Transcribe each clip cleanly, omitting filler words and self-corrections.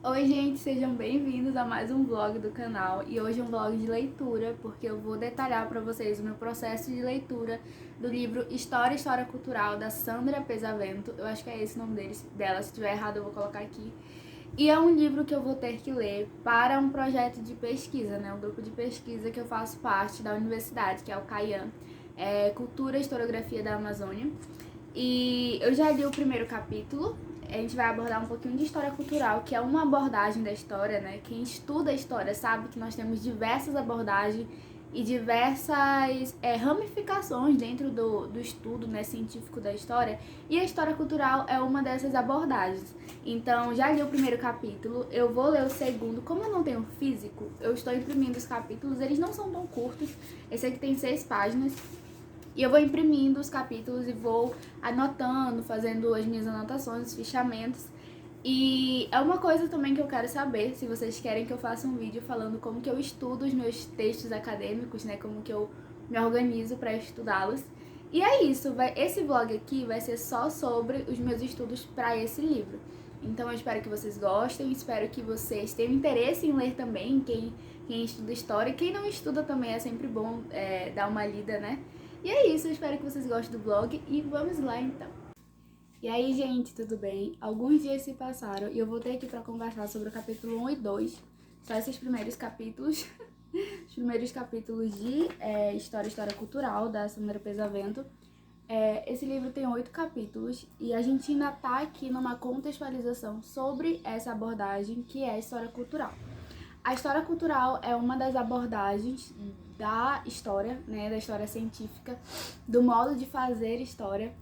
Oi gente, sejam bem-vindos a mais um vlog do canal e hoje é um vlog de leitura porque eu vou detalhar para vocês o meu processo de leitura do livro História Cultural da Sandra Pesavento. Eu acho que é esse o nome dela, se estiver errado eu vou colocar aqui. E é um livro que eu vou ter que ler para um projeto de pesquisa, né? Um grupo de pesquisa que eu faço parte da universidade, que é o CAIAM, Cultura e Historiografia da Amazônia. E eu já li o primeiro capítulo. A gente vai abordar um pouquinho de história cultural, que é uma abordagem da história, né? Quem estuda a história sabe que nós temos diversas abordagens e diversas ramificações dentro do estudo, né, científico da história, e a história cultural é uma dessas abordagens. Então, já li o primeiro capítulo, eu vou ler o segundo. Como eu não tenho físico, eu estou imprimindo os capítulos, eles não são tão curtos, esse aqui tem 6 páginas, e eu vou imprimindo os capítulos e vou anotando, fazendo as minhas anotações, os fichamentos. E é uma coisa também que eu quero saber, se vocês querem que eu faça um vídeo falando como que eu estudo os meus textos acadêmicos, né? Como que eu me organizo para estudá-los. E é isso, esse vlog aqui vai ser só sobre os meus estudos para esse livro. Então eu espero que vocês gostem, espero que vocês tenham interesse em ler também, quem estuda história. Quem não estuda também é sempre bom dar uma lida, né? E é isso, eu espero que vocês gostem do vlog e vamos lá então. E aí, gente, tudo bem? Alguns dias se passaram e eu voltei aqui para conversar sobre o capítulo 1 e 2, só esses primeiros capítulos, os primeiros capítulos de História Cultural, da Sandra Pesavento. Esse livro tem 8 capítulos e a gente ainda tá aqui numa contextualização sobre essa abordagem que é a história cultural. A história cultural é uma das abordagens da história, né, da história científica, do modo de fazer história.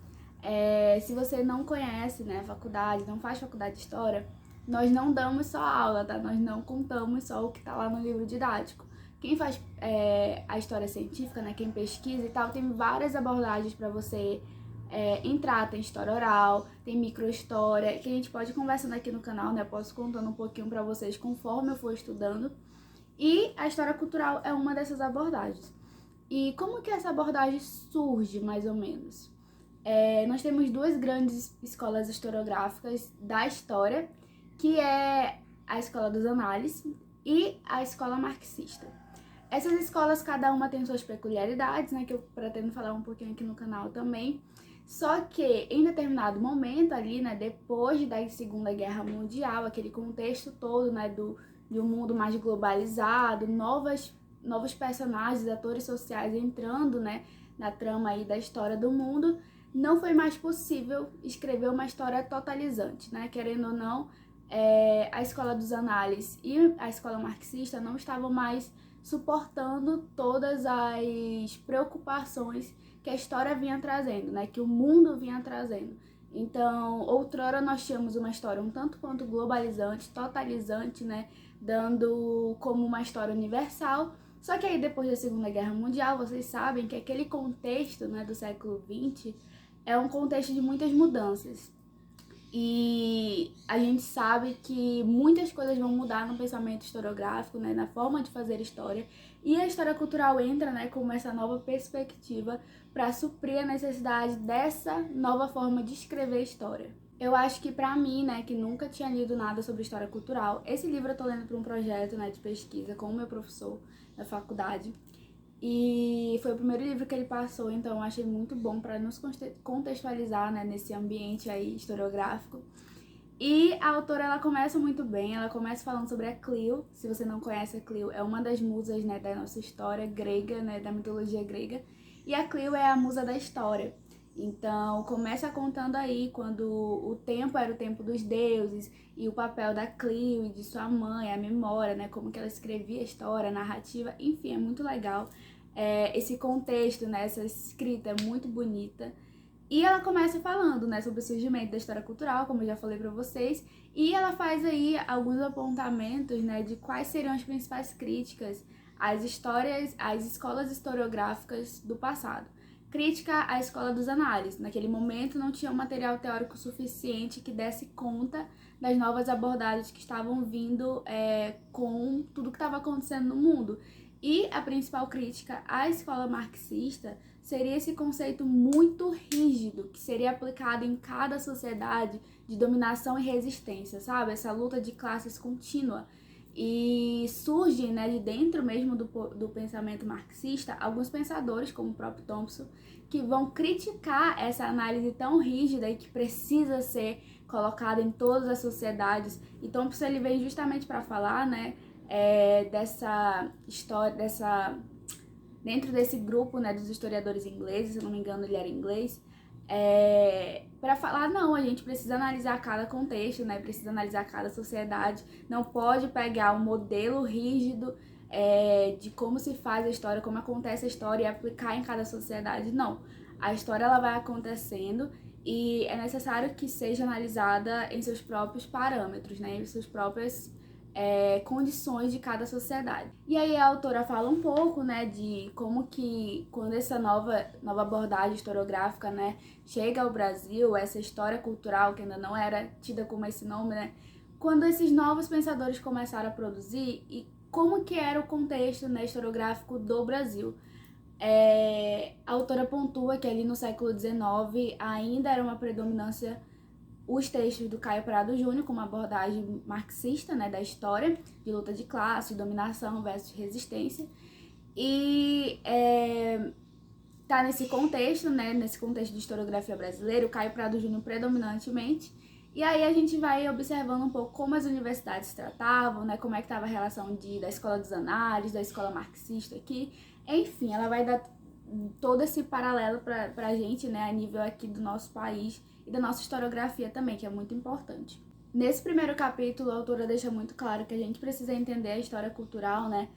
Se você não conhece, né, faculdade, não faz faculdade de história, nós não damos só aula, tá? Nós não contamos só o que tá lá no livro didático. Quem faz a história científica, né, quem pesquisa e tal, tem várias abordagens para você entrar. Tem história oral, tem microhistória, que a gente pode ir conversando aqui no canal, né? Eu posso contando um pouquinho para vocês conforme eu for estudando. E a história cultural é uma dessas abordagens. E como que essa abordagem surge, mais ou menos? Nós temos duas grandes escolas historiográficas da história, que é a escola dos análises e a escola marxista. Essas escolas, cada uma tem suas peculiaridades, né, que eu pretendo falar um pouquinho aqui no canal também. Só que em determinado momento ali, né, depois da Segunda Guerra Mundial, aquele contexto todo, né, de um mundo mais globalizado, novos personagens, atores sociais entrando, né, na trama aí da história do mundo, não foi mais possível escrever uma história totalizante, né, querendo ou não, a escola dos análises e a escola marxista não estavam mais suportando todas as preocupações que a história vinha trazendo, né? Que o mundo vinha trazendo. Então, outrora nós tínhamos uma história um tanto quanto globalizante, totalizante, né? Dando como uma história universal. Só que aí depois da Segunda Guerra Mundial, vocês sabem que aquele contexto, né, do século XX é um contexto de muitas mudanças. E a gente sabe que muitas coisas vão mudar no pensamento historiográfico, né, na forma de fazer história, e a história cultural entra, né, como essa nova perspectiva para suprir a necessidade dessa nova forma de escrever história. Eu acho que pra mim, né, que nunca tinha lido nada sobre história cultural, esse livro eu tô lendo para um projeto, né, de pesquisa com o meu professor da faculdade. E foi o primeiro livro que ele passou, então eu achei muito bom para nos contextualizar, né, nesse ambiente aí historiográfico. E a autora, ela começa muito bem, ela começa falando sobre a Clio. Se você não conhece, a Clio é uma das musas, né, da nossa história grega, né, da mitologia grega. E a Clio é a musa da história. Então, começa contando aí quando o tempo era o tempo dos deuses e o papel da Clio e de sua mãe, a memória, né, como que ela escrevia a história, a narrativa, enfim, é muito legal. Esse contexto, né, essa escrita é muito bonita. E ela começa falando, né, sobre o surgimento da história cultural, como eu já falei pra vocês, e ela faz aí alguns apontamentos, né, de quais seriam as principais críticas às histórias, às escolas historiográficas do passado. Crítica à escola dos análises. Naquele momento não tinha um material teórico suficiente que desse conta das novas abordagens que estavam vindo com tudo que estava acontecendo no mundo. E a principal crítica à escola marxista seria esse conceito muito rígido que seria aplicado em cada sociedade de dominação e resistência, sabe? Essa luta de classes contínua. E surgem, né, de dentro mesmo do pensamento marxista alguns pensadores, como o próprio Thompson, que vão criticar essa análise tão rígida e que precisa ser colocada em todas as sociedades. E Thompson ele vem justamente para falar, né, dessa história, dentro desse grupo, né, dos historiadores ingleses, se não me engano ele era inglês, para falar, não, a gente precisa analisar cada contexto, né, precisa analisar cada sociedade, não pode pegar um modelo rígido de como se faz a história, como acontece a história e aplicar em cada sociedade, não. A história ela vai acontecendo e é necessário que seja analisada em seus próprios parâmetros, né, em suas próprias condições de cada sociedade. E aí a autora fala um pouco, né, de como que quando essa nova abordagem historiográfica, né, chega ao Brasil, essa história cultural que ainda não era tida como esse nome, né, quando esses novos pensadores começaram a produzir e como que era o contexto, né, historiográfico do Brasil. A autora pontua que ali no século XIX ainda era uma predominância os textos do Caio Prado Júnior com uma abordagem marxista, né, da história, de luta de classe, dominação versus resistência. E tá nesse contexto, né, nesse contexto de historiografia brasileira, o Caio Prado Júnior predominantemente. E aí a gente vai observando um pouco como as universidades tratavam, né, como é que estava a relação da escola dos análises, da escola marxista aqui. Enfim, ela vai dar todo esse paralelo pra gente, né, a nível aqui do nosso país e da nossa historiografia também, que é muito importante. Nesse primeiro capítulo, a autora deixa muito claro que a gente precisa entender a história cultural, né,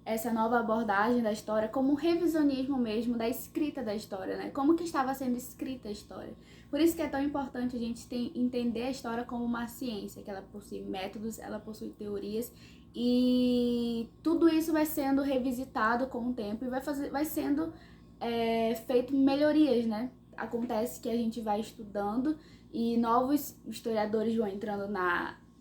essa nova abordagem da história como um revisionismo mesmo da escrita da história, né, como que estava sendo escrita a história. Por isso que é tão importante a gente entender a história como uma ciência, que ela possui métodos, ela possui teorias, e tudo isso vai sendo revisitado com o tempo e vai sendo feito melhorias, né? Acontece que a gente vai estudando e novos historiadores vão entrando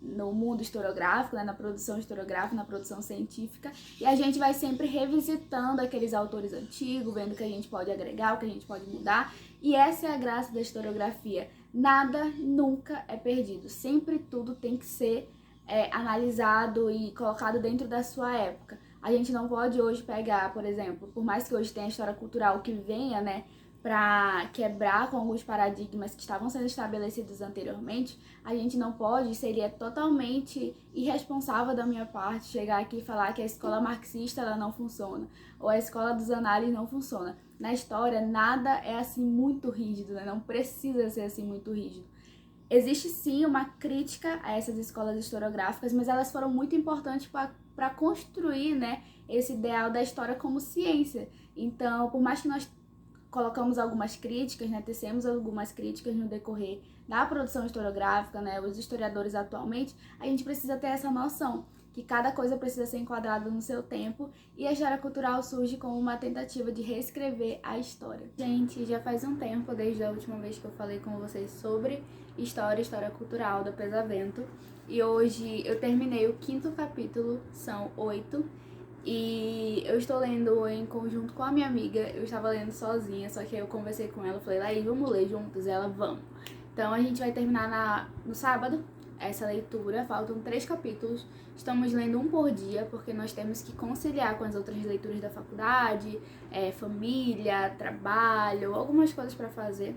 no mundo historiográfico, né? Na produção historiográfica, na produção científica, e a gente vai sempre revisitando aqueles autores antigos, vendo o que a gente pode agregar, o que a gente pode mudar, e essa é a graça da historiografia. Nada nunca é perdido, sempre tudo tem que ser analisado e colocado dentro da sua época. A gente não pode hoje pegar, por exemplo, por mais que hoje tenha a história cultural que venha, né, para quebrar com alguns paradigmas que estavam sendo estabelecidos anteriormente, a gente não pode, seria totalmente irresponsável da minha parte chegar aqui e falar que a escola marxista ela não funciona, ou a escola dos análises não funciona. Na história, nada é assim muito rígido, né? Não precisa ser assim muito rígido. Existe sim uma crítica a essas escolas historiográficas, mas elas foram muito importantes para construir, né, esse ideal da história como ciência. Então, por mais que nós colocamos algumas críticas, né, tecemos algumas críticas no decorrer da produção historiográfica, né, os historiadores atualmente, a gente precisa ter essa noção que cada coisa precisa ser enquadrada no seu tempo e a história cultural surge como uma tentativa de reescrever a história. Gente, já faz um tempo desde a última vez que eu falei com vocês sobre história cultural da Pesavento, e hoje eu terminei o 5º capítulo, são 8, e eu estou lendo em conjunto com a minha amiga. Eu estava lendo sozinha, só que aí eu conversei com ela, falei, Laís, vamos ler juntos? Ela, vamos. Então a gente vai terminar no sábado essa leitura, faltam 3 capítulos, estamos lendo um por dia, porque nós temos que conciliar com as outras leituras da faculdade, família, trabalho, algumas coisas para fazer.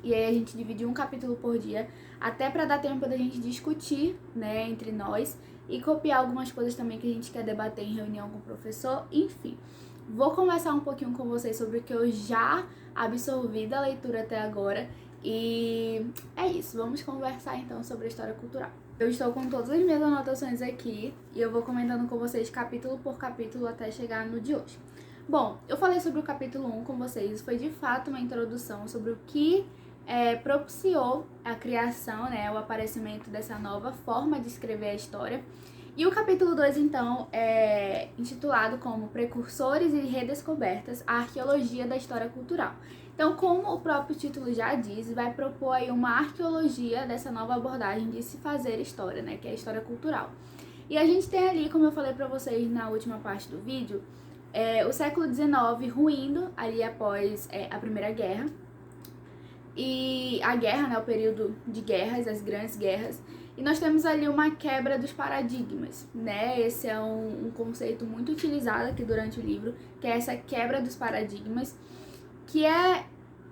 E aí a gente divide um capítulo por dia, até para dar tempo da gente discutir, né, entre nós, e copiar algumas coisas também que a gente quer debater em reunião com o professor, enfim. Vou conversar um pouquinho com vocês sobre o que eu já absorvi da leitura até agora, e é isso, vamos conversar então sobre a história cultural. Eu estou com todas as minhas anotações aqui, e eu vou comentando com vocês capítulo por capítulo até chegar no de hoje. Bom, eu falei sobre o capítulo 1 com vocês, foi de fato uma introdução sobre o que propiciou a criação, né, o aparecimento dessa nova forma de escrever a história. E o capítulo 2, então, é intitulado como Precursores e Redescobertas, a Arqueologia da História Cultural. Então, como o próprio título já diz, vai propor aí uma arqueologia dessa nova abordagem de se fazer história, né, que é a história cultural. E a gente tem ali, como eu falei pra vocês na última parte do vídeo, o século XIX ruindo ali após a Primeira Guerra. E a guerra, né, o período de guerras, as grandes guerras, e nós temos ali uma quebra dos paradigmas, né? Esse é um conceito muito utilizado aqui durante o livro, que é essa quebra dos paradigmas, que é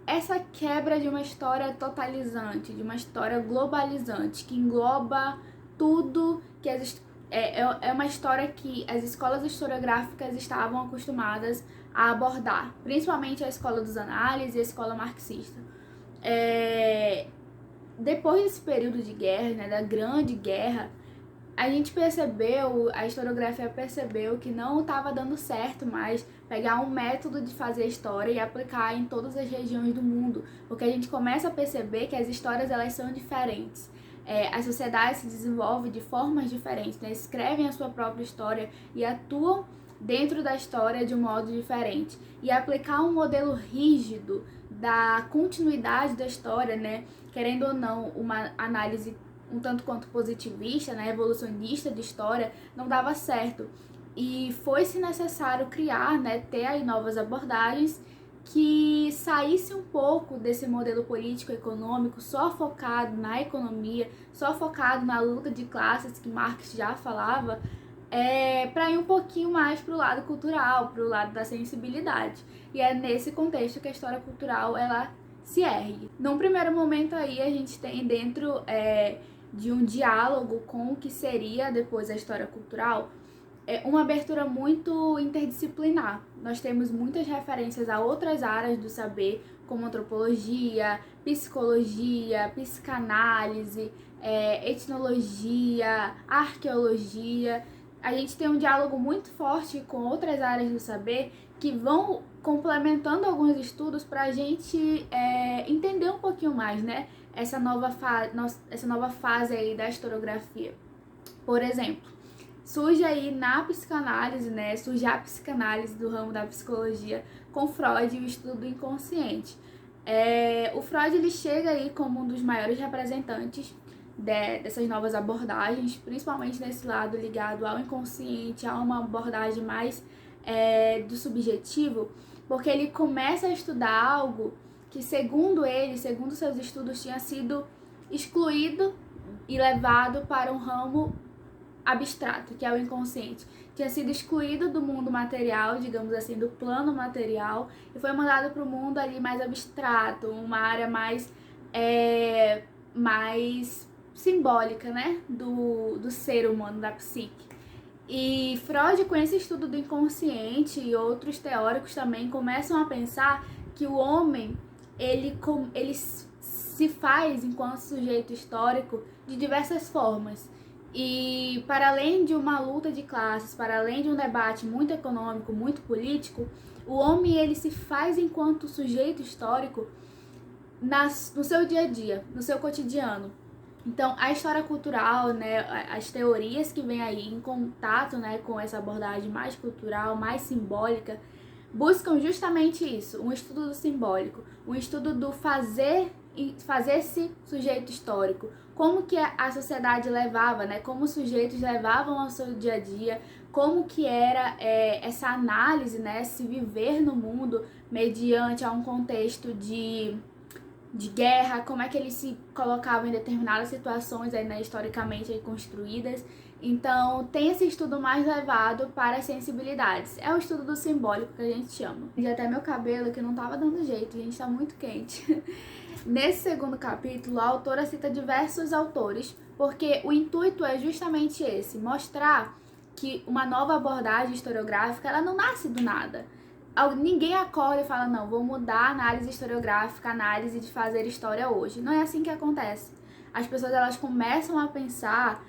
essa quebra de uma história totalizante, de uma história globalizante, que engloba tudo, que é uma história que as escolas historiográficas estavam acostumadas a abordar, principalmente a escola dos análises e a escola marxista. Depois desse período de guerra, né, da Grande Guerra, a historiografia percebeu que não estava dando certo mais pegar um método de fazer história e aplicar em todas as regiões do mundo, porque a gente começa a perceber que as histórias elas são diferentes. A sociedade se desenvolve de formas diferentes, né? Escrevem a sua própria história e atuam dentro da história de um modo diferente. E aplicar um modelo rígido da continuidade da história, né? Querendo ou não, uma análise um tanto quanto positivista, né, evolucionista de história, não dava certo. E foi-se necessário criar, né, ter aí novas abordagens que saísse um pouco desse modelo político-econômico só focado na economia, só focado na luta de classes que Marx já falava, para ir um pouquinho mais para o lado cultural, para o lado da sensibilidade. E é nesse contexto que a história cultural ela se ergue. Num primeiro momento aí a gente tem dentro de um diálogo com o que seria depois a história cultural, uma abertura muito interdisciplinar. Nós temos muitas referências a outras áreas do saber, como antropologia, psicologia, psicanálise, etnologia, arqueologia. A gente tem um diálogo muito forte com outras áreas do saber que vão complementando alguns estudos para a gente entender um pouquinho mais, né? Essa nova fase aí da historiografia. Por exemplo, surge aí na psicanálise, né? Surge a psicanálise do ramo da psicologia com Freud e o estudo do inconsciente. O Freud ele chega aí como um dos maiores representantes dessas novas abordagens, principalmente nesse lado ligado ao inconsciente, a uma abordagem mais do subjetivo, porque ele começa a estudar algo que, segundo ele, segundo seus estudos, tinha sido excluído e levado para um ramo abstrato, que é o inconsciente. Tinha sido excluído do mundo material, digamos assim, do plano material, e foi mandado para o mundo ali mais abstrato, uma área mais simbólica, né, do ser humano, da psique. E Freud, com esse estudo do inconsciente e outros teóricos também, começam a pensar que o homem, ele se faz enquanto sujeito histórico de diversas formas. E para além de uma luta de classes, para além de um debate muito econômico, muito político, o homem ele se faz enquanto sujeito histórico no seu dia a dia, no seu cotidiano. Então, a história cultural, né, as teorias que vêm aí em contato, né, com essa abordagem mais cultural, mais simbólica, buscam justamente isso, um estudo do simbólico, um estudo do fazer-se sujeito histórico, como que a sociedade levava, né, como os sujeitos levavam ao seu dia a dia, como que era essa análise, né, se viver no mundo mediante a um contexto de guerra, como é que eles se colocavam em determinadas situações aí, né, historicamente aí, construídas. Então, tem esse estudo mais levado para as sensibilidades. É o estudo do simbólico que a gente chama. E até meu cabelo, que não tava dando jeito, a gente tá muito quente. Nesse segundo capítulo, a autora cita diversos autores, porque o intuito é justamente esse, mostrar que uma nova abordagem historiográfica, ela não nasce do nada. Ninguém acorda e fala, não, vou mudar a análise historiográfica, a análise de fazer história hoje. Não é assim que acontece. As pessoas elas começam a pensar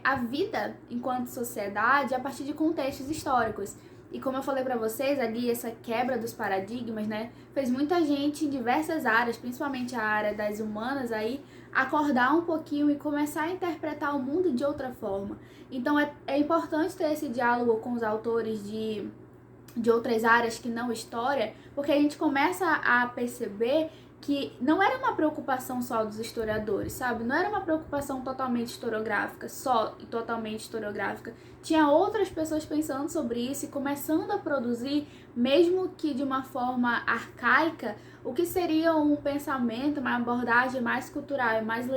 a vida enquanto sociedade a partir de contextos históricos. E como eu falei pra vocês, ali essa quebra dos paradigmas, né, fez muita gente em diversas áreas, principalmente a área das humanas aí, acordar um pouquinho e começar a interpretar o mundo de outra forma. Então é importante ter esse diálogo com os autores de outras áreas que não história, porque a gente começa a perceber que não era uma preocupação só dos historiadores, sabe? Não era uma preocupação totalmente historiográfica, só e totalmente historiográfica. Tinha outras pessoas pensando sobre isso e começando a produzir, mesmo que de uma forma arcaica, o que seria um pensamento, uma abordagem mais cultural, mais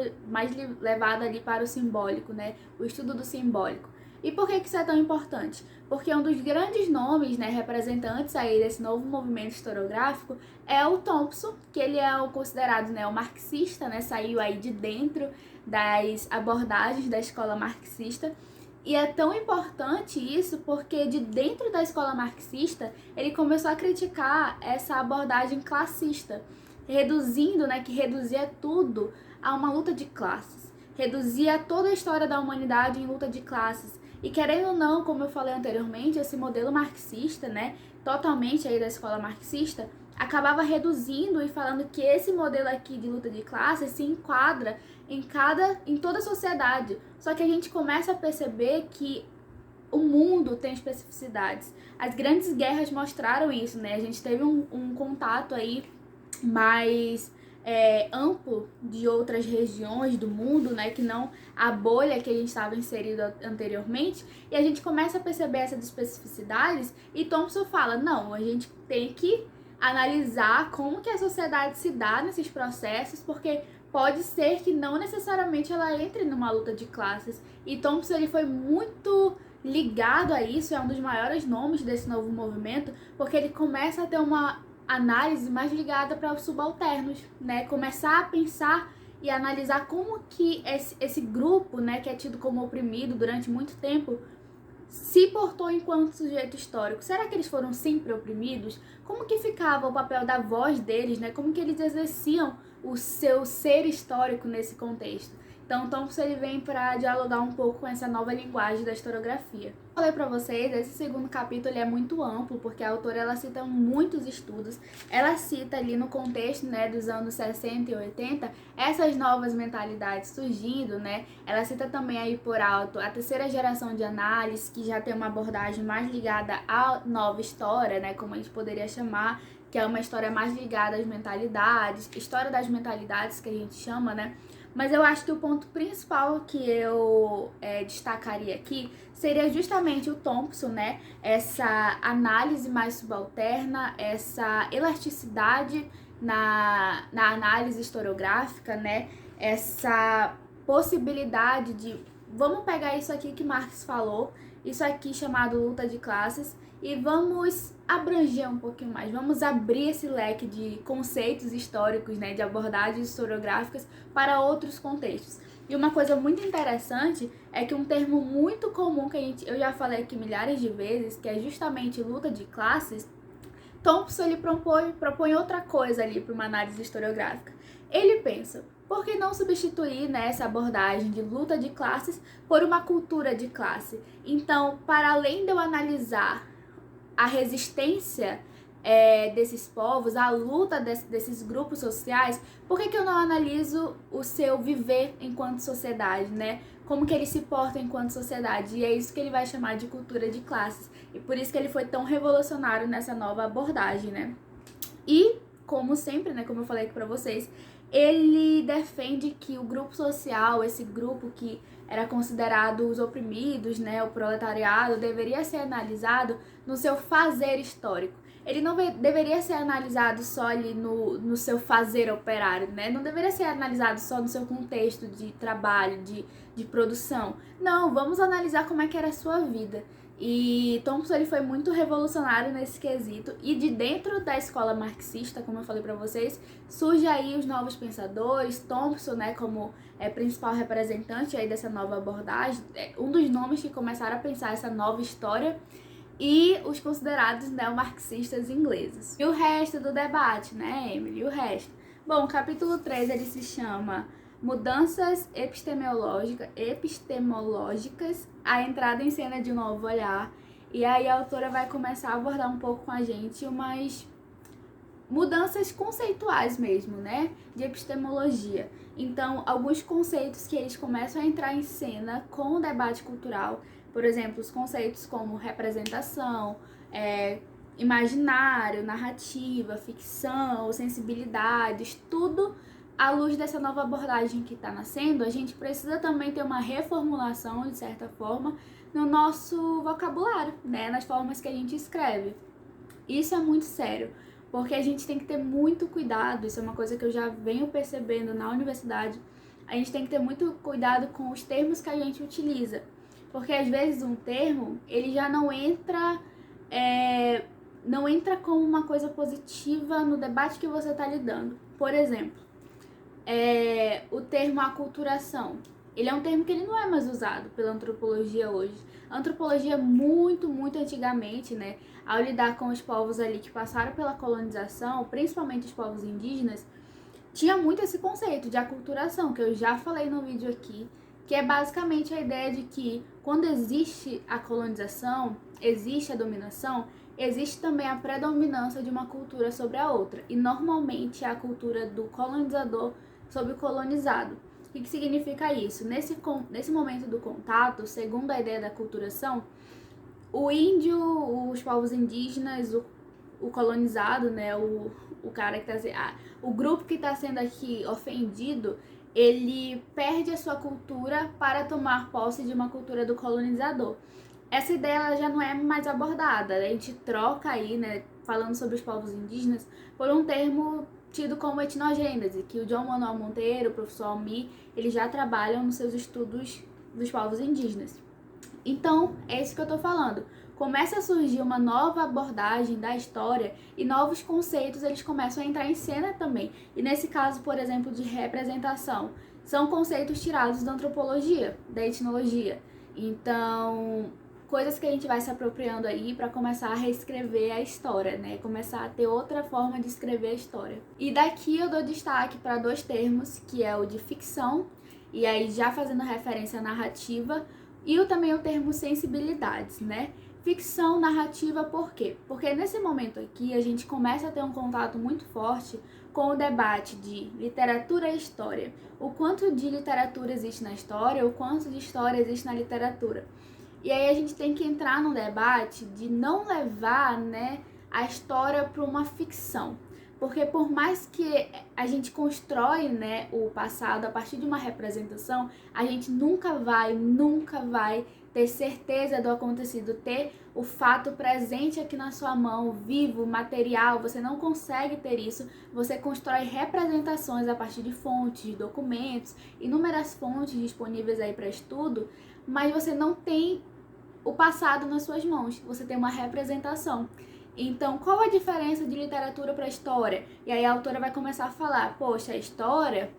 levada ali para o simbólico, né? O estudo do simbólico. E por que isso é tão importante? Porque um dos grandes nomes, né, representantes aí desse novo movimento historiográfico é o Thompson, que ele é o considerado, né, o marxista, né, saiu aí de dentro das abordagens da escola marxista. E é tão importante isso porque de dentro da escola marxista ele começou a criticar essa abordagem classista, reduzindo, né, que reduzia tudo a uma luta de classes, reduzia toda a história da humanidade em luta de classes. E querendo ou não, como eu falei anteriormente, esse modelo marxista, né, totalmente aí da escola marxista, acabava reduzindo e falando que esse modelo aqui de luta de classes se enquadra em toda a sociedade. Só que a gente começa a perceber que o mundo tem especificidades. As grandes guerras mostraram isso, né? A gente teve um contato aí mais amplo de outras regiões do mundo, né, que não a bolha que a gente estava inserido anteriormente, e a gente começa a perceber essas especificidades, e Thompson fala, não, a gente tem que analisar como que a sociedade se dá nesses processos, porque pode ser que não necessariamente ela entre numa luta de classes, e Thompson ele foi muito ligado a isso, é um dos maiores nomes desse novo movimento, porque ele começa a ter uma análise mais ligada para os subalternos, né? Começar a pensar e analisar como que esse grupo, né, que é tido como oprimido durante muito tempo, se portou enquanto sujeito histórico. Será que eles foram sempre oprimidos? Como que ficava o papel da voz deles, né? Como que eles exerciam o seu ser histórico nesse contexto? Então, Thompson ele vem para dialogar um pouco com essa nova linguagem da historiografia. Falei para vocês, esse segundo capítulo ele é muito amplo, porque a autora ela cita muitos estudos. Ela cita ali no contexto, né, dos anos 60 e 80, essas novas mentalidades surgindo, né? Ela cita também aí por alto a terceira geração de análise, que já tem uma abordagem mais ligada à nova história, né, como a gente poderia chamar, que é uma história mais ligada às mentalidades, história das mentalidades que a gente chama, né? Mas eu acho que o ponto principal que eu destacaria aqui seria justamente o Thompson, né? Essa análise mais subalterna, essa elasticidade na análise historiográfica, né? Essa possibilidade de, vamos pegar isso aqui que Marx falou, isso aqui chamado luta de classes, e vamos abranger um pouquinho mais, vamos abrir esse leque de conceitos históricos, né, de abordagens historiográficas para outros contextos. E uma coisa muito interessante é que um termo muito comum que eu já falei aqui milhares de vezes, que é justamente luta de classes, Thompson ele propõe outra coisa ali para uma análise historiográfica. Ele pensa, por que não substituir, né, essa abordagem de luta de classes por uma cultura de classe? Então, para além de eu analisar a resistência desses povos, a luta desses grupos sociais, por que eu não analiso o seu viver enquanto sociedade, né? Como que eles se portam enquanto sociedade? E é isso que ele vai chamar de cultura de classes. E por isso que ele foi tão revolucionário nessa nova abordagem, né? E, como sempre, né, como eu falei aqui pra vocês, ele defende que o grupo social, esse grupo que era considerado os oprimidos, né, o proletariado, deveria ser analisado no seu fazer histórico. Ele não deveria ser analisado só ali no seu fazer operário, né? Não deveria ser analisado só no seu contexto de trabalho, de produção. Não, vamos analisar como é que era a sua vida. E Thompson ele foi muito revolucionário nesse quesito, e de dentro da escola marxista, como eu falei para vocês, surge aí os novos pensadores, Thompson, né, como principal representante aí dessa nova abordagem, um dos nomes que começaram a pensar essa nova história, e os considerados neomarxistas ingleses. E o resto do debate, né, Emily? E o resto? Bom, o capítulo 3 ele se chama Mudanças epistemológicas, a entrada em cena de um novo olhar. E aí a autora vai começar a abordar um pouco com a gente umas mudanças conceituais mesmo, né, de epistemologia. Então, alguns conceitos que eles começam a entrar em cena com o debate cultural, por exemplo, os conceitos como representação, imaginário, narrativa, ficção, sensibilidades, tudo à luz dessa nova abordagem que está nascendo, a gente precisa também ter uma reformulação, de certa forma, no nosso vocabulário, né? Nas formas que a gente escreve. Isso é muito sério, porque a gente tem que ter muito cuidado, isso é uma coisa que eu já venho percebendo na universidade, a gente tem que ter muito cuidado com os termos que a gente utiliza, porque às vezes um termo, ele já não entra como uma coisa positiva no debate que você está lidando. Por exemplo, o termo aculturação. Ele é um termo que ele não é mais usado pela antropologia hoje. A antropologia muito, muito antigamente, né, ao lidar com os povos ali que passaram pela colonização, principalmente os povos indígenas, tinha muito esse conceito de aculturação, que eu já falei no vídeo aqui, que é basicamente a ideia de que quando existe a colonização, existe a dominação, existe também a predominância de uma cultura sobre a outra. E normalmente é a cultura do colonizador sobre o colonizado. O que significa isso? Nesse momento do contato, segundo a ideia da aculturação, o índio, os povos indígenas, o colonizado, né, o cara que tá, o grupo que está sendo aqui ofendido, ele perde a sua cultura para tomar posse de uma cultura do colonizador. Essa ideia ela já não é mais abordada, a gente troca aí, né, falando sobre os povos indígenas, por um termo tido como etnogênese, que o João Manuel Monteiro, o professor Almi, eles já trabalham nos seus estudos dos povos indígenas. Então, é isso que eu tô falando. Começa a surgir uma nova abordagem da história e novos conceitos eles começam a entrar em cena também. E nesse caso, por exemplo, de representação, são conceitos tirados da antropologia, da etnologia. Então, coisas que a gente vai se apropriando aí para começar a reescrever a história, né? Começar a ter outra forma de escrever a história. E daqui eu dou destaque para dois termos, que é o de ficção, e aí já fazendo referência à narrativa, e também o termo sensibilidades, né? Ficção, narrativa, por quê? Porque nesse momento aqui a gente começa a ter um contato muito forte com o debate de literatura e história. O quanto de literatura existe na história, o quanto de história existe na literatura. E aí a gente tem que entrar no debate de não levar, né, a história para uma ficção. Porque por mais que a gente constrói, né, o passado a partir de uma representação, a gente nunca vai ter certeza do acontecido, ter o fato presente aqui na sua mão, vivo, material, você não consegue ter isso. Você constrói representações a partir de fontes, de documentos, inúmeras fontes disponíveis aí para estudo, mas você não tem o passado nas suas mãos, você tem uma representação. Então, qual a diferença de literatura para história? E aí a autora vai começar a falar, poxa, a história,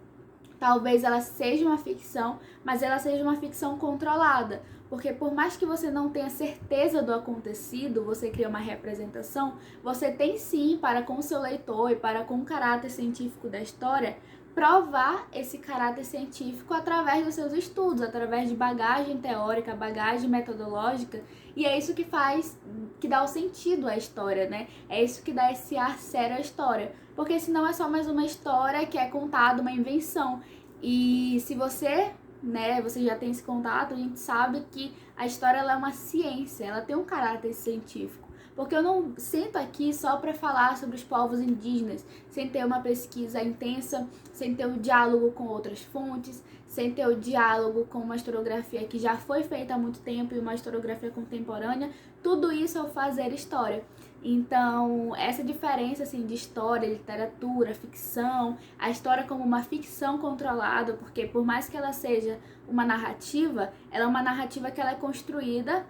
talvez ela seja uma ficção, mas ela seja uma ficção controlada. Porque por mais que você não tenha certeza do acontecido, você cria uma representação, você tem sim, para com o seu leitor e para com o caráter científico da história, provar esse caráter científico através dos seus estudos, através de bagagem teórica, bagagem metodológica, e é isso que faz, que dá o sentido à história, né? É isso que dá esse ar sério à história, porque senão é só mais uma história que é contada, uma invenção. E se você, né, você já tem esse contato, a gente sabe que a história ela é uma ciência, ela tem um caráter científico. Porque eu não sento aqui só para falar sobre os povos indígenas, sem ter uma pesquisa intensa, sem ter o diálogo com outras fontes, sem ter o diálogo com uma historiografia que já foi feita há muito tempo e uma historiografia contemporânea. Tudo isso é o fazer história. Então, essa diferença assim, de história, literatura, ficção, a história como uma ficção controlada, porque por mais que ela seja uma narrativa, ela é uma narrativa que ela é construída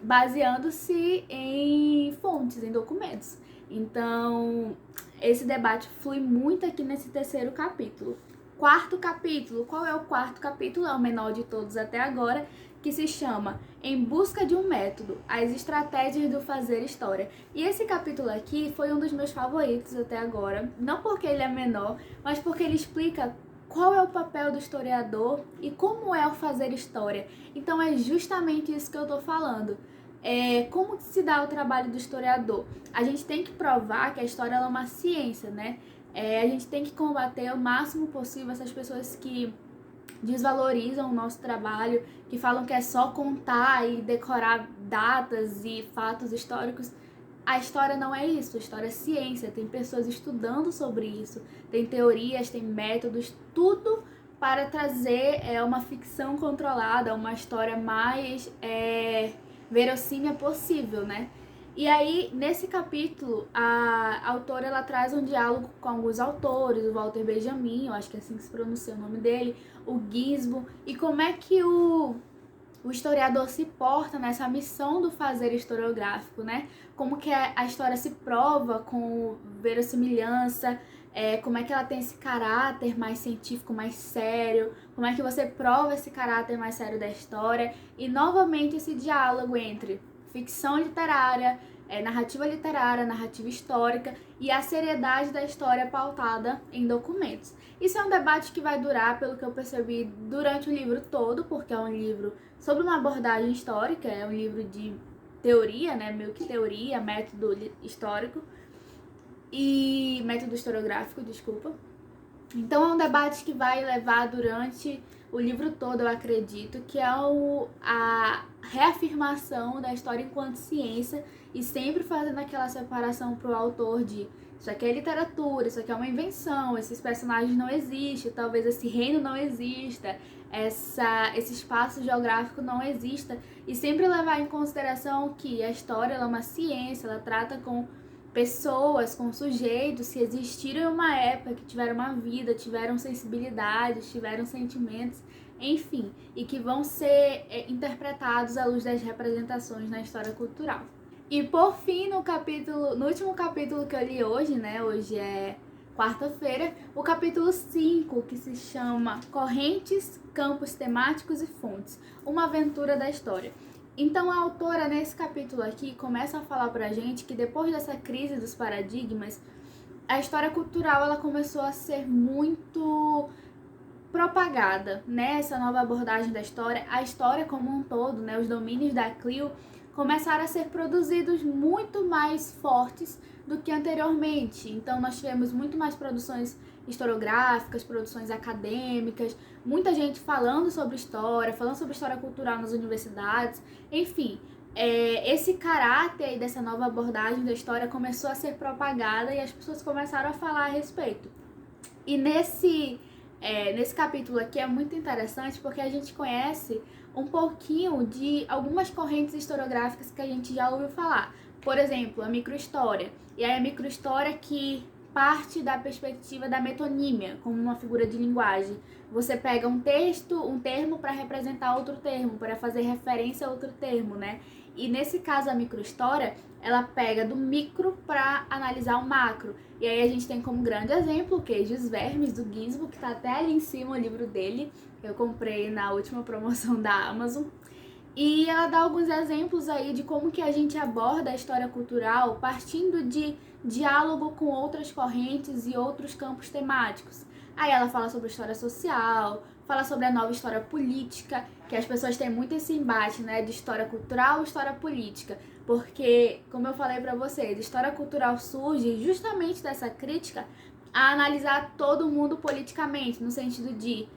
baseando-se em fontes, em documentos. Então, esse debate flui muito aqui nesse terceiro capítulo. Quarto capítulo, qual é o quarto capítulo? É o menor de todos até agora, que se chama Em Busca de um Método, as estratégias do fazer história. E esse capítulo aqui foi um dos meus favoritos até agora, não porque ele é menor, mas porque ele explica qual é o papel do historiador e como é o fazer história. Então é justamente isso que eu tô falando. Como que se dá o trabalho do historiador? A gente tem que provar que a história é uma ciência, né? A gente tem que combater o máximo possível essas pessoas que desvalorizam o nosso trabalho, que falam que é só contar e decorar datas e fatos históricos. a história não é isso, a história é ciência, tem pessoas estudando sobre isso, tem teorias, tem métodos, tudo para trazer uma ficção controlada, uma história mais verossímil possível, né? E aí, nesse capítulo, a autora ela traz um diálogo com alguns autores, o Walter Benjamin, eu acho que é assim que se pronuncia o nome dele, o Ginsburg, e como é que o historiador se porta nessa missão do fazer historiográfico, né? Como que a história se prova com verossimilhança, como é que ela tem esse caráter mais científico, mais sério, como é que você prova esse caráter mais sério da história, e novamente esse diálogo entre ficção literária, narrativa histórica e a seriedade da história pautada em documentos. Isso é um debate que vai durar, pelo que eu percebi, durante o livro todo, porque é um livro sobre uma abordagem histórica, é um livro de teoria, né, meio que teoria, método histórico e método historiográfico, desculpa. Então é um debate que vai levar durante o livro todo, eu acredito, que é a reafirmação da história enquanto ciência e sempre fazendo aquela separação para o autor de isso aqui é literatura, isso aqui é uma invenção, esses personagens não existem, talvez esse reino não exista, esse espaço geográfico não exista, e sempre levar em consideração que a história ela é uma ciência, ela trata com pessoas, com sujeitos que existiram em uma época, que tiveram uma vida, tiveram sensibilidades, tiveram sentimentos, enfim, e que vão ser interpretados à luz das representações na história cultural. E por fim, no último capítulo que eu li hoje, né, hoje é quarta-feira, o capítulo 5, que se chama Correntes, Campos Temáticos e Fontes, uma aventura da história. Então a autora, nesse capítulo aqui, começa a falar pra gente que depois dessa crise dos paradigmas, a história cultural ela começou a ser muito propagada, né? Essa nova abordagem da história, a história como um todo, né? Os domínios da Clio começaram a ser produzidos muito mais fortes do que anteriormente. Então nós tivemos muito mais produções historiográficas, produções acadêmicas, muita gente falando sobre história cultural nas universidades, enfim. Esse caráter dessa nova abordagem da história começou a ser propagada e as pessoas começaram a falar a respeito. E nesse capítulo aqui é muito interessante porque a gente conhece um pouquinho de algumas correntes historiográficas que a gente já ouviu falar. Por exemplo, a microhistória. E aí a microhistória que parte da perspectiva da metonímia, como uma figura de linguagem. Você pega um termo para representar outro termo, para fazer referência a outro termo, né? E nesse caso a microhistória, ela pega do micro para analisar o macro. E aí a gente tem como grande exemplo o Queijos Vermes, do Ginsburg, que tá até ali em cima o livro dele. Eu comprei na última promoção da Amazon. E ela dá alguns exemplos aí de como que a gente aborda a história cultural partindo de diálogo com outras correntes e outros campos temáticos. Aí ela fala sobre história social, fala sobre a nova história política, que as pessoas têm muito esse embate, né, de história cultural e história política. Porque, como eu falei pra vocês, história cultural surge justamente dessa crítica a analisar todo mundo politicamente, no sentido de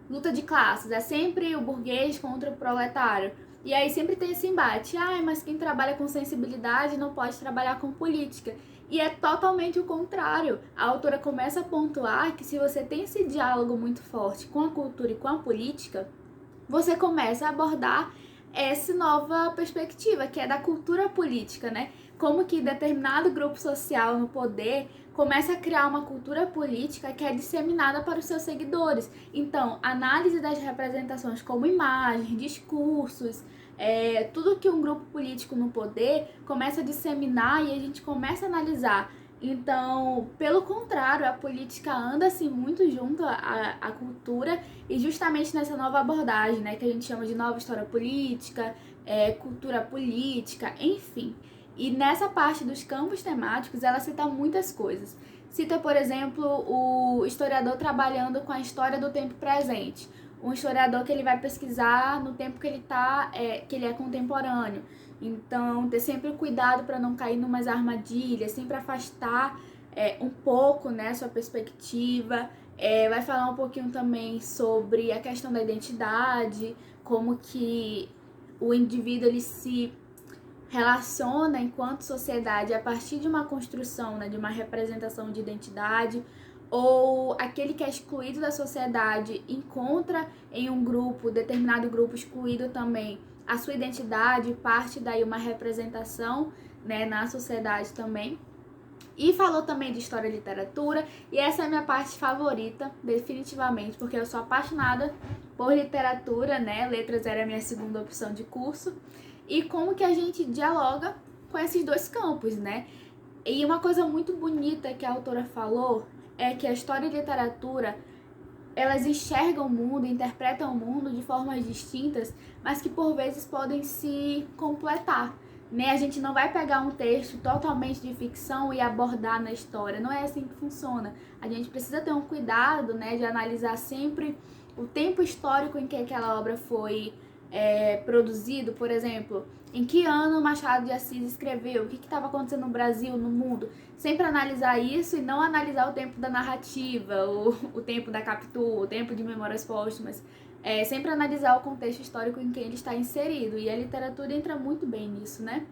luta de classes, é sempre o burguês contra o proletário. E aí sempre tem esse embate, mas quem trabalha com sensibilidade não pode trabalhar com política. E é totalmente o contrário. A autora começa a pontuar que se você tem esse diálogo muito forte com a cultura e com a política, você começa a abordar essa nova perspectiva, que é da cultura política, né? Como que determinado grupo social no poder começa a criar uma cultura política que é disseminada para os seus seguidores. Então, análise das representações como imagens, discursos, tudo que um grupo político no poder começa a disseminar e a gente começa a analisar. Então, pelo contrário, a política anda assim muito junto à cultura e justamente nessa nova abordagem, né, que a gente chama de nova história política, cultura política, enfim. E nessa parte dos campos temáticos, ela cita muitas coisas. Cita, por exemplo, o historiador trabalhando com a história do tempo presente. Um historiador que ele vai pesquisar no tempo que ele é contemporâneo. Então, ter sempre cuidado para não cair numas armadilhas, sempre afastar um pouco, né, sua perspectiva. Vai falar um pouquinho também sobre a questão da identidade, como que o indivíduo ele se relaciona enquanto sociedade a partir de uma construção, né, de uma representação de identidade, ou aquele que é excluído da sociedade encontra em um grupo, determinado grupo excluído também, a sua identidade, parte daí uma representação, né, na sociedade também. E falou também de história e literatura, e essa é a minha parte favorita, definitivamente, porque eu sou apaixonada por literatura, né? Letras era a minha segunda opção de curso. E como que a gente dialoga com esses dois campos, né? E uma coisa muito bonita que a autora falou é que a história e a literatura, elas enxergam o mundo, interpretam o mundo de formas distintas, mas que por vezes podem se completar. Né? A gente não vai pegar um texto totalmente de ficção e abordar na história, não é assim que funciona. A gente precisa ter um cuidado, né, de analisar sempre o tempo histórico em que aquela obra foi produzido, por exemplo, em que ano Machado de Assis escreveu, o que estava acontecendo no Brasil, no mundo. Sempre analisar isso e não analisar o tempo da narrativa, o tempo da Capitu, o tempo de Memórias Póstumas. Sempre analisar o contexto histórico em que ele está inserido, e a literatura entra muito bem nisso, né?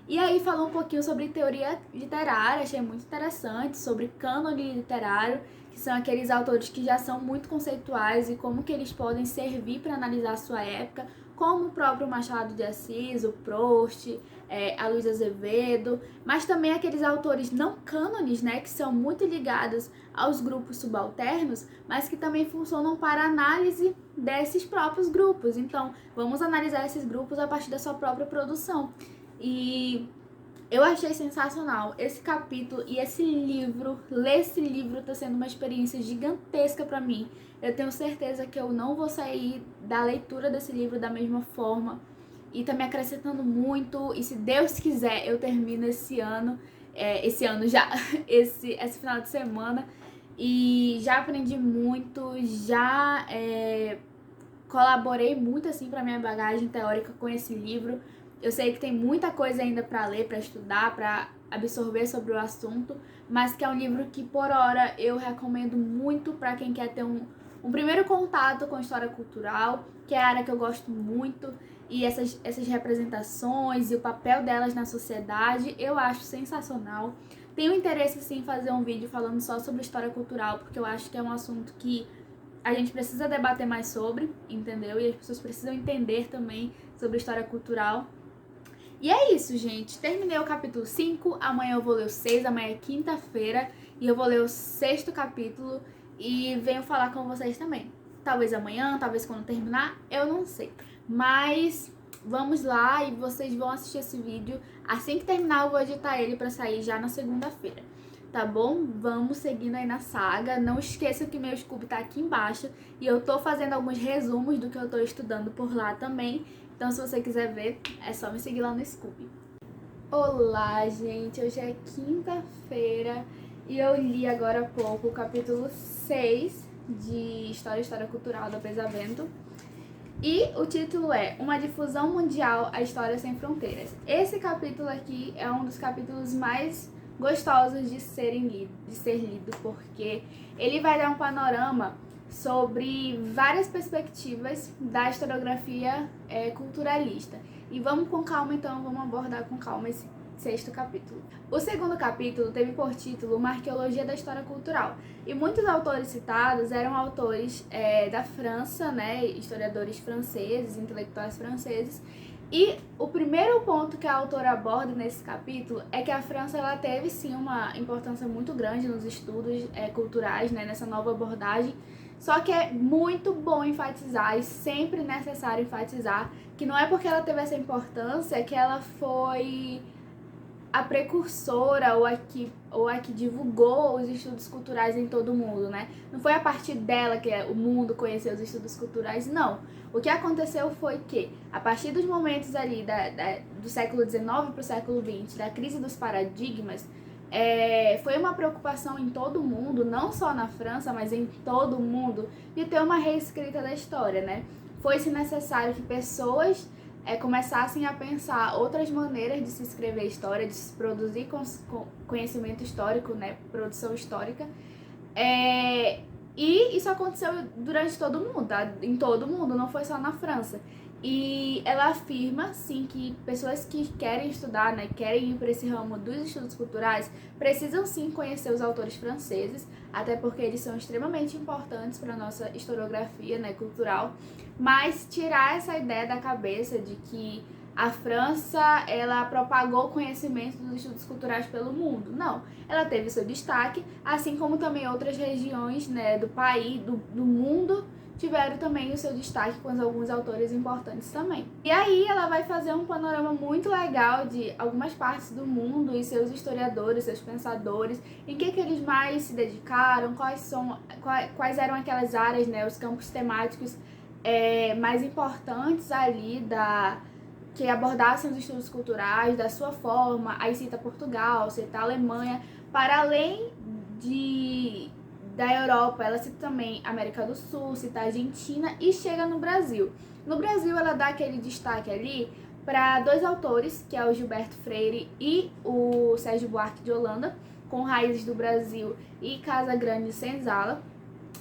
E aí falou um pouquinho sobre teoria literária, achei muito interessante, sobre cânone literário, que são aqueles autores que já são muito conceituais e como que eles podem servir para analisar a sua época, como o próprio Machado de Assis, o Proust, a Luiz Azevedo, mas também aqueles autores não cânones, né, que são muito ligados aos grupos subalternos, mas que também funcionam para análise desses próprios grupos. Então, vamos analisar esses grupos a partir da sua própria produção. E eu achei sensacional esse capítulo e esse livro. Ler esse livro tá sendo uma experiência gigantesca pra mim. Eu tenho certeza que eu não vou sair da leitura desse livro da mesma forma. E tá me acrescentando muito. E se Deus quiser, eu termino esse ano já, esse final de semana. E já aprendi muito, já colaborei muito assim pra minha bagagem teórica com esse livro. Eu sei que tem muita coisa ainda para ler, para estudar, para absorver sobre o assunto, mas que é um livro que, por hora, eu recomendo muito para quem quer ter um primeiro contato com história cultural, que é a área que eu gosto muito, e essas representações e o papel delas na sociedade, eu acho sensacional. Tenho interesse, sim, em fazer um vídeo falando só sobre história cultural, porque eu acho que é um assunto que a gente precisa debater mais sobre, entendeu? E as pessoas precisam entender também sobre história cultural. E é isso, gente. Terminei o capítulo 5. Amanhã eu vou ler o 6. Amanhã é quinta-feira. E eu vou ler o 6º capítulo. E venho falar com vocês também. Talvez amanhã, talvez quando terminar. Eu não sei. Mas vamos lá e vocês vão assistir esse vídeo. Assim que terminar, eu vou editar ele pra sair já na segunda-feira. Tá bom? Vamos seguindo aí na saga. Não esqueça que meu Scooby tá aqui embaixo. E eu tô fazendo alguns resumos do que eu tô estudando por lá também. Então, se você quiser ver, é só me seguir lá no Scooby. Olá, gente! Hoje é quinta-feira e eu li agora há pouco o capítulo 6 de História e História Cultural da Pesavento. E o título é Uma Difusão Mundial, a História Sem Fronteiras. Esse capítulo aqui é um dos capítulos mais gostosos de ser lido, porque ele vai dar um panorama sobre várias perspectivas da historiografia culturalista. E vamos com calma, então, vamos abordar com calma esse 6º capítulo. O 2º capítulo teve por título Uma Arqueologia da História Cultural. E muitos autores citados eram autores da França, né, historiadores franceses, intelectuais franceses. E o primeiro ponto que a autora aborda nesse capítulo é que a França ela teve sim uma importância muito grande nos estudos culturais, né, nessa nova abordagem. Só que é muito bom enfatizar e sempre necessário enfatizar que não é porque ela teve essa importância que ela foi a precursora ou a que divulgou os estudos culturais em todo o mundo, né? Não foi a partir dela que o mundo conheceu os estudos culturais, não. O que aconteceu foi que, a partir dos momentos ali do século XIX para o século XX, da crise dos paradigmas, foi uma preocupação em todo o mundo, não só na França, mas em todo o mundo, de ter uma reescrita da história, né? Foi-se necessário que pessoas começassem a pensar outras maneiras de se escrever história, de se produzir conhecimento histórico, né? Produção histórica. E isso aconteceu durante todo o mundo, tá? Em todo o mundo, não foi só na França. E ela afirma, sim, que pessoas que querem estudar, né, querem ir para esse ramo dos estudos culturais, precisam sim conhecer os autores franceses, até porque eles são extremamente importantes para a nossa historiografia, né, cultural, mas tirar essa ideia da cabeça de que a França, ela propagou o conhecimento dos estudos culturais pelo mundo. Não, ela teve seu destaque, assim como também outras regiões, né, do país, do mundo, tiveram também o seu destaque com alguns autores importantes também. E aí ela vai fazer um panorama muito legal de algumas partes do mundo e seus historiadores, seus pensadores, em que eles mais se dedicaram, quais eram aquelas áreas, né, os campos temáticos mais importantes ali que abordassem os estudos culturais da sua forma. Aí cita Portugal, cita Alemanha, para além da Europa, ela cita também América do Sul, cita Argentina e chega no Brasil. No Brasil, ela dá aquele destaque ali para dois autores, que é o Gilberto Freire e o Sérgio Buarque de Holanda, com Raízes do Brasil e Casa Grande Senzala.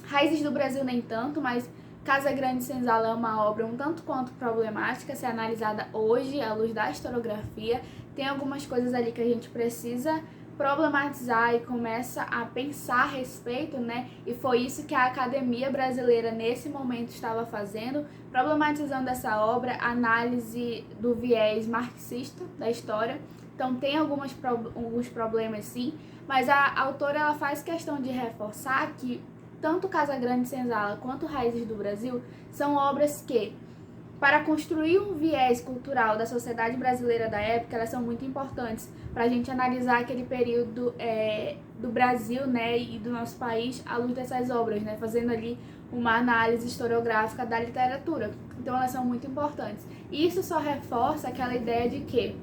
Raízes do Brasil nem tanto, mas Casa Grande Senzala é uma obra um tanto quanto problemática, se analisada hoje à luz da historiografia. Tem algumas coisas ali que a gente precisa problematizar e começa a pensar a respeito, né? E foi isso que a Academia Brasileira nesse momento estava fazendo, problematizando essa obra, análise do viés marxista da história. Então tem alguns problemas sim, mas a autora ela faz questão de reforçar que tanto Casa Grande Senzala quanto Raízes do Brasil são obras que, para construir um viés cultural da sociedade brasileira da época, elas são muito importantes para a gente analisar aquele período do Brasil, né, e do nosso país à luz dessas obras, né, fazendo ali uma análise historiográfica da literatura. Então elas são muito importantes. E isso só reforça aquela ideia de que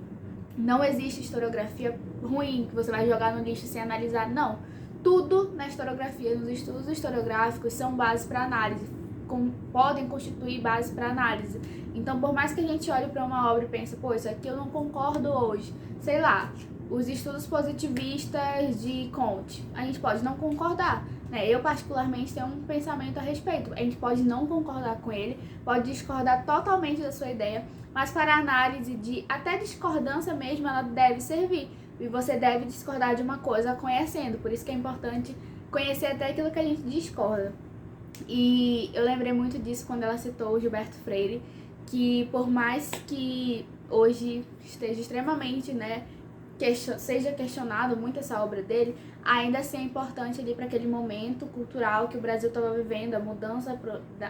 não existe historiografia ruim, que você vai jogar no lixo sem analisar. Não. Tudo na historiografia, nos estudos historiográficos, são base para análise, podem constituir base para análise. Então, por mais que a gente olhe para uma obra e pense, pô, isso aqui eu não concordo hoje, sei lá, os estudos positivistas de Comte, a gente pode não concordar, né? Eu, particularmente, tenho um pensamento a respeito. A gente pode não concordar com ele, pode discordar totalmente da sua ideia, mas para análise de até discordância mesmo, ela deve servir. E você deve discordar de uma coisa conhecendo, por isso que é importante conhecer até aquilo que a gente discorda. E eu lembrei muito disso quando ela citou o Gilberto Freire, que por mais que hoje esteja extremamente, né, seja questionado muito essa obra dele, ainda assim é importante ali para aquele momento cultural que o Brasil estava vivendo, a mudança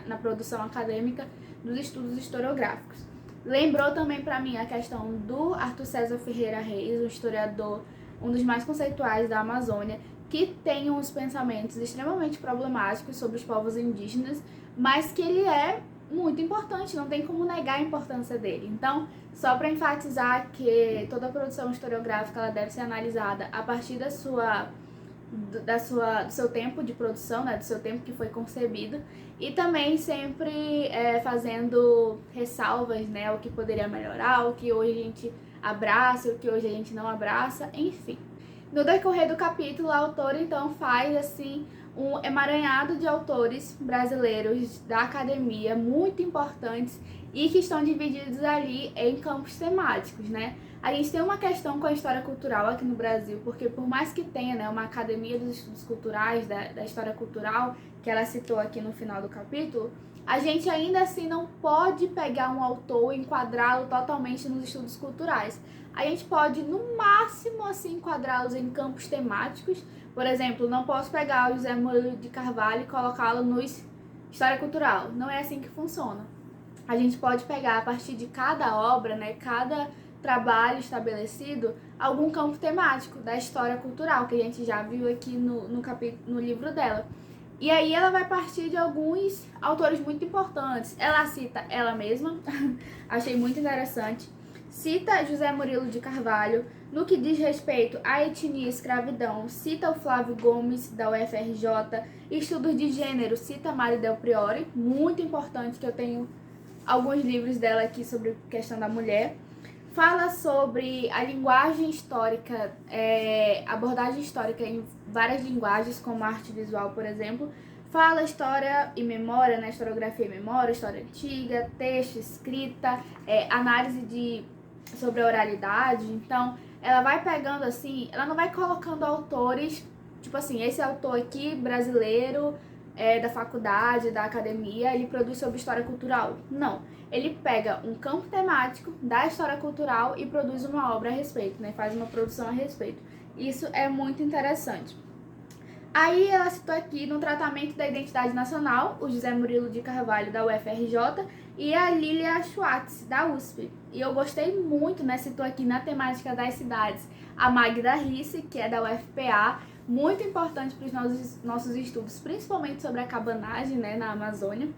na produção acadêmica dos estudos historiográficos. Lembrou também para mim a questão do Arthur César Ferreira Reis, um historiador, um dos mais conceituais da Amazônia, que tem uns pensamentos extremamente problemáticos sobre os povos indígenas, mas que ele é muito importante, não tem como negar a importância dele. Então, só para enfatizar que toda a produção historiográfica ela deve ser analisada a partir do seu tempo de produção, né, do seu tempo que foi concebido, e também sempre fazendo ressalvas, né, o que poderia melhorar, o que hoje a gente abraça, o que hoje a gente não abraça, enfim. No decorrer do capítulo, a autora então faz assim um emaranhado de autores brasileiros da academia muito importantes e que estão divididos ali em campos temáticos, né? A gente tem uma questão com a história cultural aqui no Brasil, porque por mais que tenha, né, uma academia dos estudos culturais, da história cultural, que ela citou aqui no final do capítulo, a gente ainda assim não pode pegar um autor e enquadrá-lo totalmente nos estudos culturais. A gente pode, no máximo, assim, enquadrá-los em campos temáticos. Por exemplo, não posso pegar o José Murilo de Carvalho e colocá-lo no história cultural. Não é assim que funciona. A gente pode pegar, a partir de cada obra, né, cada trabalho estabelecido, algum campo temático da história cultural, que a gente já viu aqui no livro dela. E aí ela vai partir de alguns autores muito importantes. Ela cita ela mesma, achei muito interessante. Cita José Murilo de Carvalho. No que diz respeito à etnia e escravidão, cita o Flávio Gomes, da UFRJ. Estudos de gênero, cita Mari Del Priore, muito importante, que eu tenho alguns livros dela aqui sobre a questão da mulher. Fala sobre a linguagem histórica, abordagem histórica em várias linguagens, como arte visual, por exemplo. Fala história e memória, né? Historiografia e memória, história antiga, texto, escrita, análise sobre a oralidade. Então, ela vai pegando assim, ela não vai colocando autores, tipo assim, esse autor aqui, brasileiro, da faculdade, da academia, ele produz sobre história cultural. Não. Ele pega um campo temático da história cultural e produz uma obra a respeito, né? Faz uma produção a respeito. Isso é muito interessante. Aí ela citou aqui no tratamento da identidade nacional, o José Murilo de Carvalho, da UFRJ, e a Lilia Schwartz, da USP. E eu gostei muito, né? Citou aqui na temática das cidades a Magda Risse, que é da UFPA, muito importante para os nossos estudos, principalmente sobre a cabanagem, né, na Amazônia.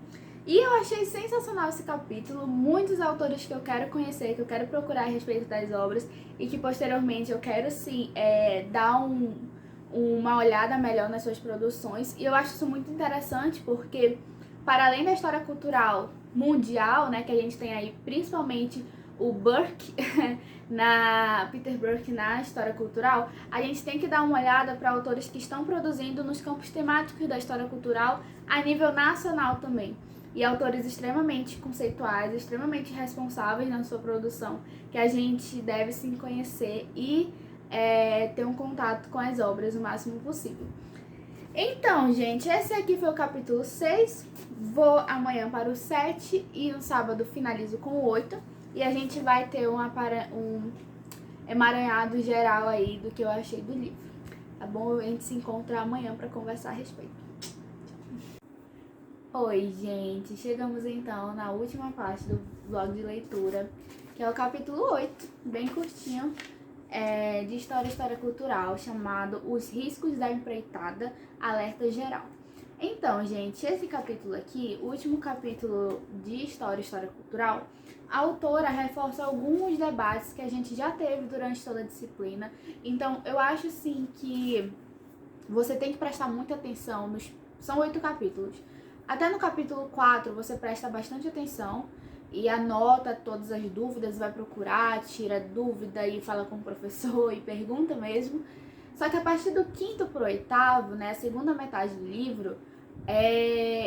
E eu achei sensacional esse capítulo, muitos autores que eu quero conhecer, que eu quero procurar a respeito das obras e que posteriormente eu quero sim dar uma olhada melhor nas suas produções. E eu acho isso muito interessante porque, para além da história cultural mundial, né, que a gente tem aí principalmente o Burke, Peter Burke na história cultural, a gente tem que dar uma olhada para autores que estão produzindo nos campos temáticos da história cultural a nível nacional também. E autores extremamente conceituais, extremamente responsáveis na sua produção, que a gente deve sim conhecer e ter um contato com as obras o máximo possível. Então, gente, esse aqui foi o capítulo 6. Vou amanhã para o 7 e no sábado finalizo com o 8. E a gente vai ter um emaranhado geral aí do que eu achei do livro. Tá bom? A gente se encontra amanhã para conversar a respeito. Oi, gente. Chegamos então na última parte do vlog de leitura, que é o capítulo 8, bem curtinho, de História Cultural, chamado Os Riscos da Empreitada, Alerta Geral. Então, gente, esse capítulo aqui, o último capítulo de História Cultural, a autora reforça alguns debates que a gente já teve durante toda a disciplina. Então, eu acho, assim, que você tem que prestar muita atenção São 8 capítulos. Até no capítulo 4, você presta bastante atenção e anota todas as dúvidas, vai procurar, tira dúvida e fala com o professor e pergunta mesmo. Só que a partir do 5º pro 8º, né, a segunda metade do livro,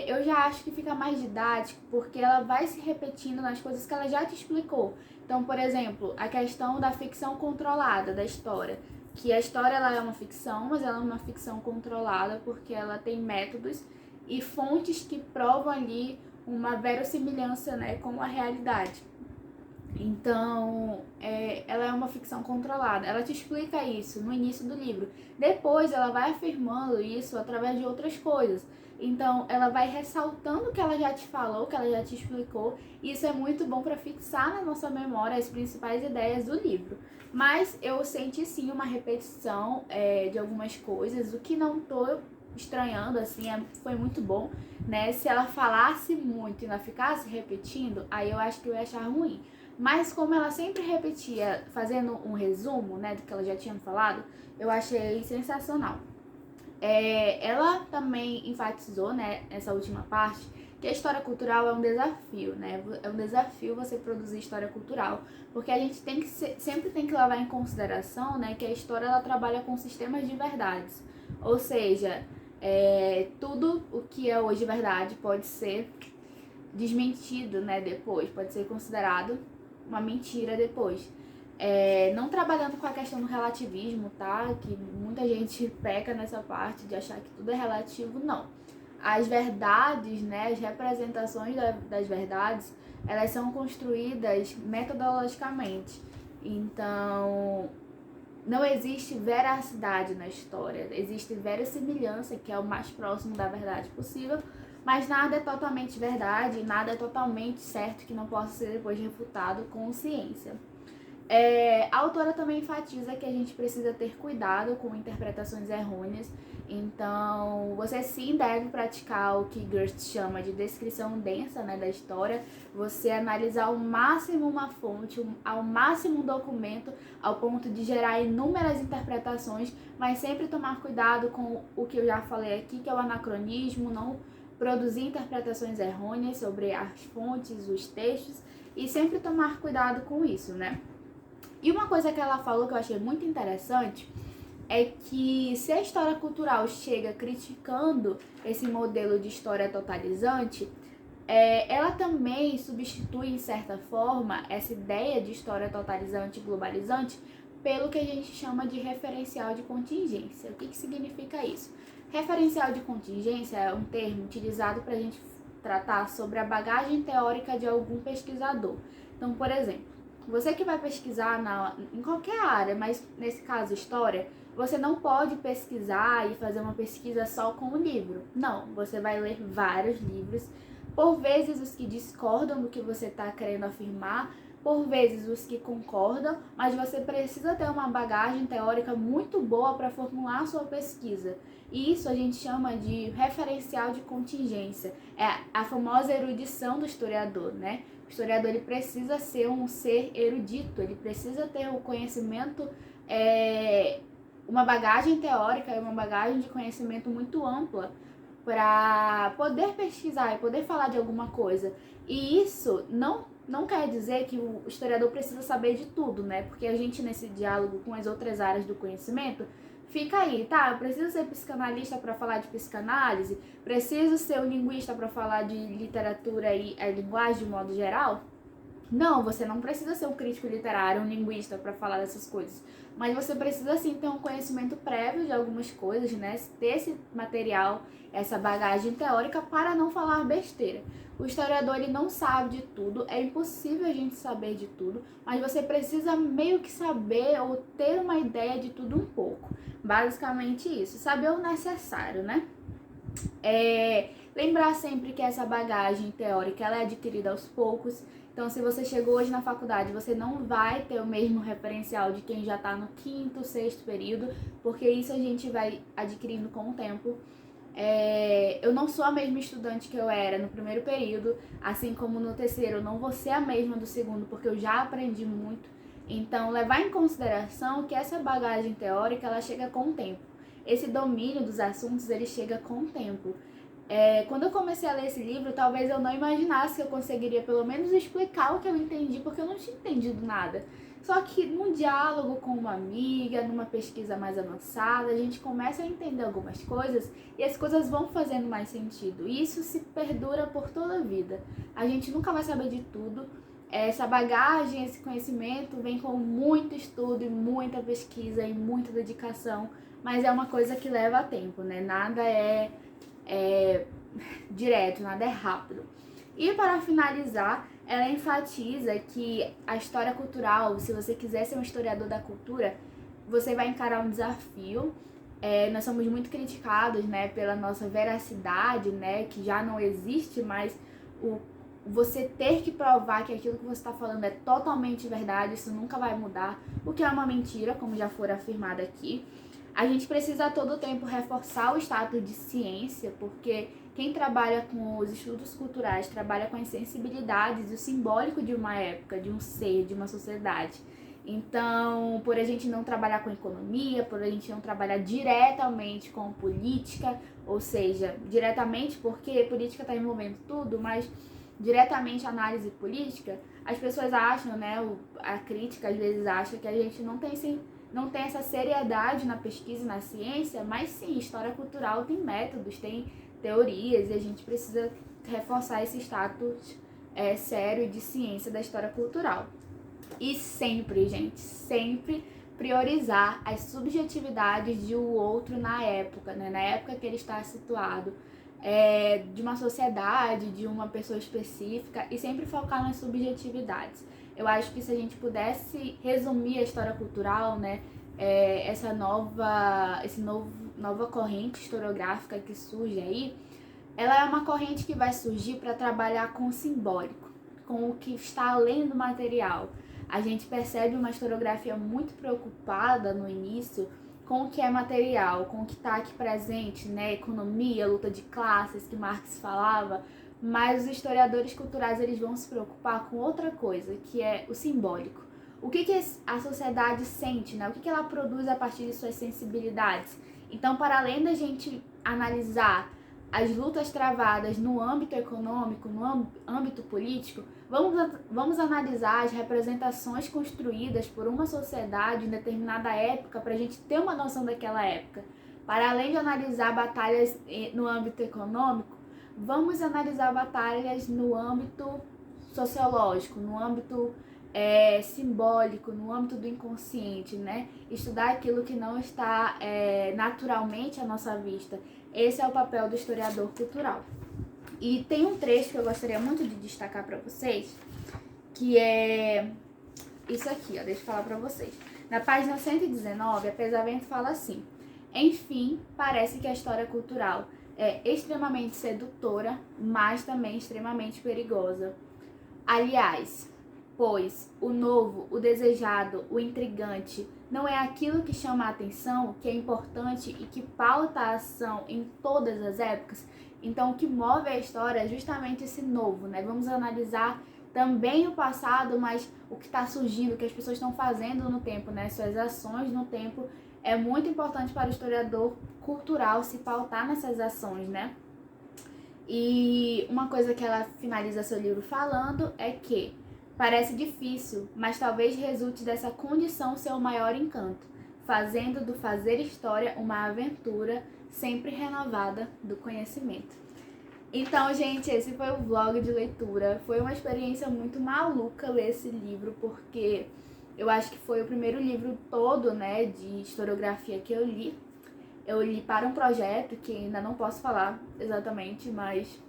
eu já acho que fica mais didático, porque ela vai se repetindo nas coisas que ela já te explicou. Então, por exemplo, a questão da ficção controlada da história, que a história ela é uma ficção, mas ela é uma ficção controlada porque ela tem métodos e fontes que provam ali uma verossimilhança, né, com a realidade. Então, ela é uma ficção controlada. Ela te explica isso no início do livro. Depois, ela vai afirmando isso através de outras coisas. Então, ela vai ressaltando o que ela já te falou, o que ela já te explicou. E isso é muito bom para fixar na nossa memória as principais ideias do livro. Mas eu senti sim uma repetição de algumas coisas, o que não tô estranhando, assim, foi muito bom, né? Se ela falasse muito e não ficasse repetindo, aí eu acho que eu ia achar ruim. Mas como ela sempre repetia, fazendo um resumo, né, do que ela já tinha falado, eu achei sensacional. Ela também enfatizou, né, nessa última parte, que a história cultural é um desafio, né? É um desafio você produzir história cultural, porque a gente sempre tem que levar em consideração, né, que a história ela trabalha com sistemas de verdades. Ou seja, tudo o que é hoje verdade pode ser desmentido, né, depois, pode ser considerado uma mentira depois. Não trabalhando com a questão do relativismo, tá? Que muita gente peca nessa parte de achar que tudo é relativo, não. As verdades, né, as representações das verdades, elas são construídas metodologicamente. Então, não existe veracidade na história, existe verossimilhança, que é o mais próximo da verdade possível, mas nada é totalmente verdade, nada é totalmente certo que não possa ser depois refutado com ciência. A autora também enfatiza que a gente precisa ter cuidado com interpretações errôneas, então você sim deve praticar o que Gerst chama de descrição densa, né, da história, você analisar ao máximo uma fonte, ao máximo um documento, ao ponto de gerar inúmeras interpretações, mas sempre tomar cuidado com o que eu já falei aqui, que é o anacronismo, não produzir interpretações errôneas sobre as fontes, os textos, e sempre tomar cuidado com isso, né? E uma coisa que ela falou que eu achei muito interessante é que se a história cultural chega criticando esse modelo de história totalizante, ela também substitui, em certa forma, essa ideia de história totalizante e globalizante pelo que a gente chama de referencial de contingência. O que significa isso? Referencial de contingência é um termo utilizado para a gente tratar sobre a bagagem teórica de algum pesquisador. Então, por exemplo, você que vai pesquisar em qualquer área, mas nesse caso história, você não pode pesquisar e fazer uma pesquisa só com um livro. Não, você vai ler vários livros, por vezes os que discordam do que você está querendo afirmar, por vezes os que concordam, mas você precisa ter uma bagagem teórica muito boa para formular a sua pesquisa. E isso a gente chama de referencial de contingência. É a famosa erudição do historiador, né? O historiador ele precisa ser um ser erudito, ele precisa ter o conhecimento, uma bagagem teórica e uma bagagem de conhecimento muito ampla para poder pesquisar e poder falar de alguma coisa. E isso não quer dizer que o historiador precisa saber de tudo, né? Porque a gente, nesse diálogo com as outras áreas do conhecimento, fica aí, tá? Eu preciso ser psicanalista para falar de psicanálise? Preciso ser um linguista para falar de literatura e a linguagem de modo geral? Não, você não precisa ser um crítico literário, um linguista para falar dessas coisas. Mas você precisa sim ter um conhecimento prévio de algumas coisas, né? Ter esse material, essa bagagem teórica para não falar besteira. O historiador ele não sabe de tudo, é impossível a gente saber de tudo, mas você precisa meio que saber ou ter uma ideia de tudo um pouco. Basicamente isso, saber o necessário, né? Lembrar sempre que essa bagagem teórica ela é adquirida aos poucos. Então, se você chegou hoje na faculdade, você não vai ter o mesmo referencial de quem já está no 5º, 6º período, porque isso a gente vai adquirindo com o tempo. Eu não sou a mesma estudante que eu era no 1º período, assim como no 3º, eu não vou ser a mesma do 2º, porque eu já aprendi muito. Então, levar em consideração que essa bagagem teórica, ela chega com o tempo. Esse domínio dos assuntos, ele chega com o tempo. Quando eu comecei a ler esse livro, talvez eu não imaginasse que eu conseguiria pelo menos explicar o que eu entendi, porque eu não tinha entendido nada. Só que num diálogo com uma amiga, numa pesquisa mais avançada, a gente começa a entender algumas coisas e as coisas vão fazendo mais sentido. E isso se perdura por toda a vida. A gente nunca vai saber de tudo. Essa bagagem, esse conhecimento vem com muito estudo e muita pesquisa e muita dedicação, mas é uma coisa que leva tempo, né? Nada é direto, nada é rápido. E para finalizar, ela enfatiza que a história cultural, se você quiser ser um historiador da cultura, você vai encarar um desafio. Nós somos muito criticados, né, pela nossa veracidade, né, que já não existe mais você ter que provar que aquilo que você está falando é totalmente verdade, isso nunca vai mudar, o que é uma mentira, como já foi afirmado aqui. A gente precisa a todo tempo reforçar o status de ciência, porque quem trabalha com os estudos culturais trabalha com as sensibilidades e o simbólico de uma época, de um ser, de uma sociedade. Então, por a gente não trabalhar com economia, por a gente não trabalhar diretamente com política, ou seja, diretamente porque política está envolvendo tudo, mas diretamente análise política, as pessoas acham, né, a crítica às vezes acha que a gente não tem essa seriedade na pesquisa e na ciência, mas sim, história cultural tem métodos, tem teorias e a gente precisa reforçar esse status sério de ciência da história cultural. E sempre, gente, sempre priorizar as subjetividades de um outro na época, né? Na época que ele está situado, de uma sociedade, de uma pessoa específica, e sempre focar nas subjetividades. Eu acho que se a gente pudesse resumir a história cultural, né, essa nova corrente historiográfica que surge aí, ela é uma corrente que vai surgir para trabalhar com o simbólico, com o que está além do material. A gente percebe uma historiografia muito preocupada no início com o que é material, com o que está aqui presente, né? Economia, luta de classes que Marx falava, mas os historiadores culturais eles vão se preocupar com outra coisa, que é o simbólico. O que a sociedade sente, né? O que ela produz a partir de suas sensibilidades. Então, para além da gente analisar as lutas travadas no âmbito econômico, no âmbito político, vamos analisar as representações construídas por uma sociedade em determinada época para a gente ter uma noção daquela época. Para além de analisar batalhas no âmbito econômico, vamos analisar batalhas no âmbito sociológico, no âmbito simbólico, no âmbito do inconsciente, né? Estudar aquilo que não está naturalmente à nossa vista. Esse é o papel do historiador cultural. E tem um trecho que eu gostaria muito de destacar para vocês, que é isso aqui, ó, deixa eu falar para vocês. Na página 119, a Pesavento fala assim: enfim, parece que a história cultural é extremamente sedutora, mas também extremamente perigosa. Aliás, pois o novo, o desejado, o intrigante não é aquilo que chama a atenção, que é importante e que pauta a ação em todas as épocas. Então, o que move a história é justamente esse novo, né? Vamos analisar também o passado, mas o que está surgindo, o que as pessoas estão fazendo no tempo, né? Suas ações no tempo. É muito importante para o historiador cultural se pautar nessas ações, né? E uma coisa que ela finaliza seu livro falando é que parece difícil, mas talvez resulte dessa condição ser o maior encanto, fazendo do fazer história uma aventura sempre renovada do conhecimento. Então, gente, esse foi o vlog de leitura. Foi uma experiência muito maluca ler esse livro, porque eu acho que foi o primeiro livro todo, né, de historiografia que eu li. Eu li para um projeto que ainda não posso falar exatamente, mas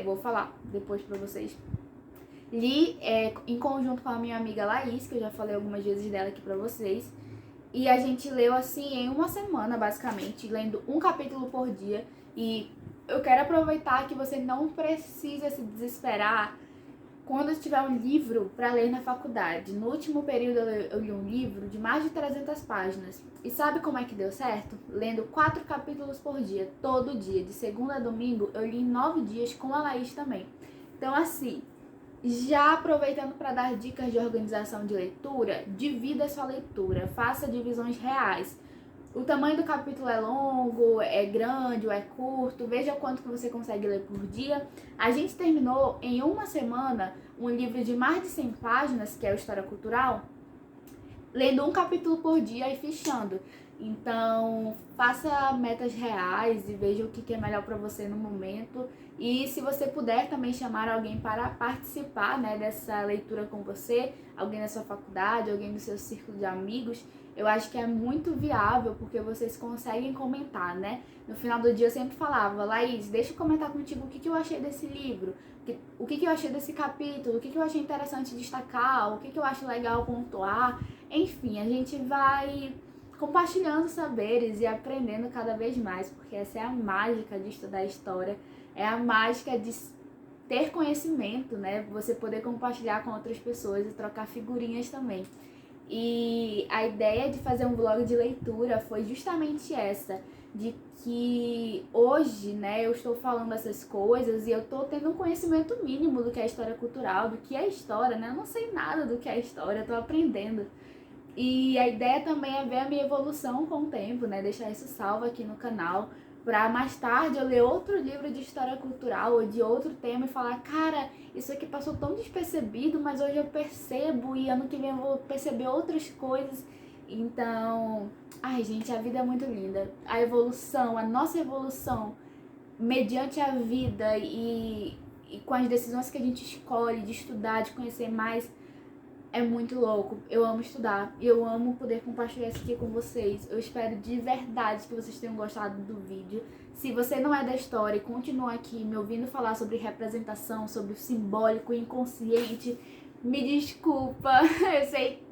vou falar depois pra vocês. Li em conjunto com a minha amiga Laís, que eu já falei algumas vezes dela aqui pra vocês. E a gente leu assim em uma semana, basicamente, lendo um capítulo por dia. E eu quero aproveitar que você não precisa se desesperar quando tiver um livro para ler na faculdade. No último período eu li um livro de mais de 300 páginas. E sabe como é que deu certo? Lendo 4 capítulos por dia, todo dia. De segunda a domingo, eu li em 9 dias com a Laís também. Então, assim, já aproveitando para dar dicas de organização de leitura, divida sua leitura, faça divisões reais. O tamanho do capítulo é longo, é grande ou é curto, veja quanto que você consegue ler por dia. A gente terminou em uma semana um livro de mais de 100 páginas, que é o História Cultural, lendo um capítulo por dia e fechando. Então, faça metas reais e veja o que é melhor para você no momento. E se você puder também chamar alguém para participar, né, dessa leitura com você, alguém da sua faculdade, alguém do seu círculo de amigos, eu acho que é muito viável, porque vocês conseguem comentar, né? No final do dia eu sempre falava: Laís, deixa eu comentar contigo o que eu achei desse livro, o que eu achei desse capítulo, o que eu achei interessante destacar, o que eu acho legal pontuar. Enfim, a gente vai compartilhando saberes e aprendendo cada vez mais, porque essa é a mágica de estudar história, é a mágica de ter conhecimento, né? Você poder compartilhar com outras pessoas e trocar figurinhas também. E a ideia de fazer um vlog de leitura foi justamente essa, de que hoje, né, eu estou falando essas coisas e eu estou tendo um conhecimento mínimo do que é história cultural, do que é história, né? Eu não sei nada do que é história, eu estou aprendendo. E a ideia também é ver a minha evolução com o tempo, né? Deixar isso salvo aqui no canal, para mais tarde eu ler outro livro de história cultural ou de outro tema e falar: cara, isso aqui passou tão despercebido, mas hoje eu percebo e ano que vem eu vou perceber outras coisas. Então, ai gente, a vida é muito linda. A evolução, a nossa evolução mediante a vida e com as decisões que a gente escolhe de estudar, de conhecer mais, é muito louco. Eu amo estudar e eu amo poder compartilhar isso aqui com vocês. Eu espero de verdade que vocês tenham gostado do vídeo. Se você não é da história e continua aqui me ouvindo falar sobre representação, sobre o simbólico e inconsciente, me desculpa.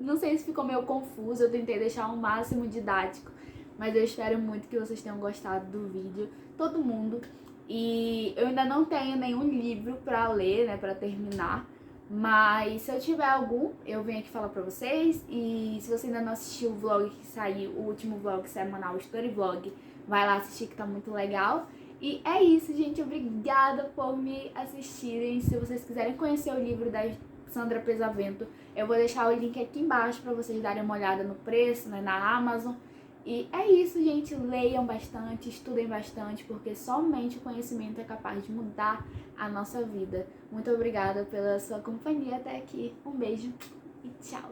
Não sei se ficou meio confuso, eu tentei deixar o máximo didático, mas eu espero muito que vocês tenham gostado do vídeo, todo mundo. E eu ainda não tenho nenhum livro pra ler, né, pra terminar. Mas se eu tiver algum, eu venho aqui falar pra vocês. E se você ainda não assistiu o vlog que saiu, o último vlog semanal, o Story Vlog, vai lá assistir que tá muito legal. E é isso, gente. Obrigada por me assistirem. Se vocês quiserem conhecer o livro da Sandra Pesavento, eu vou deixar o link aqui embaixo pra vocês darem uma olhada no preço, né, na Amazon. E é isso, gente. Leiam bastante, estudem bastante, porque somente o conhecimento é capaz de mudar a nossa vida. Muito obrigada pela sua companhia até aqui. Um beijo e tchau!